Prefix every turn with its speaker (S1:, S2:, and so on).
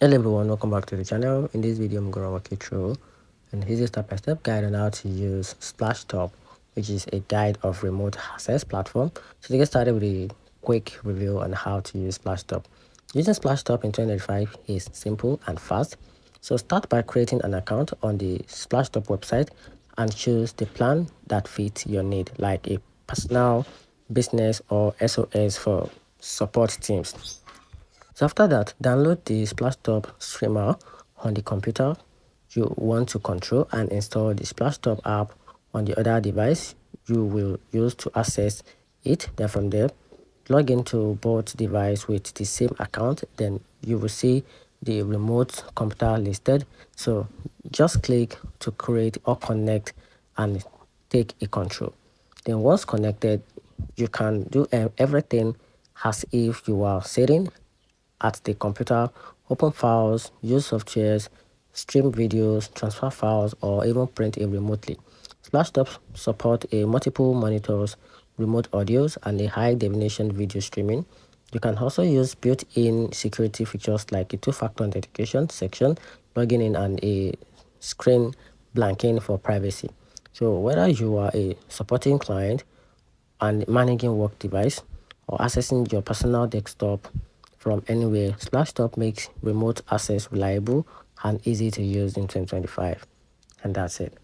S1: Hello everyone, welcome back to the channel. In this video I'm going to walk you through an easy step-by-step guide on how to use Splashtop, which is a guide of remote access platform. So to get started with a quick review on how to use Splashtop. Using Splashtop in 2025 is simple and fast. So start by creating an account on the Splashtop website and choose the plan that fits your need, like a personal, business or SOS for support teams. So after that, download the Splashtop streamer on the computer you want to control and install the Splashtop app on the other device you will use to access it. Then from there, log into both devices with the same account. Then you will see the remote computer listed. So just click to create or connect and take a control. Then once connected, you can do everything as if you are sitting at the computer, open files, use softwares, stream videos, transfer files, or even print it remotely. Splashtop support a multiple monitors, remote audios, and a high-definition video streaming. You can also use built-in security features like a two-factor authentication section, logging in, and a screen blanking for privacy. So whether you are a supporting client and managing work device or accessing your personal desktop from anywhere, Splashtop makes remote access reliable and easy to use in 2025. And that's it.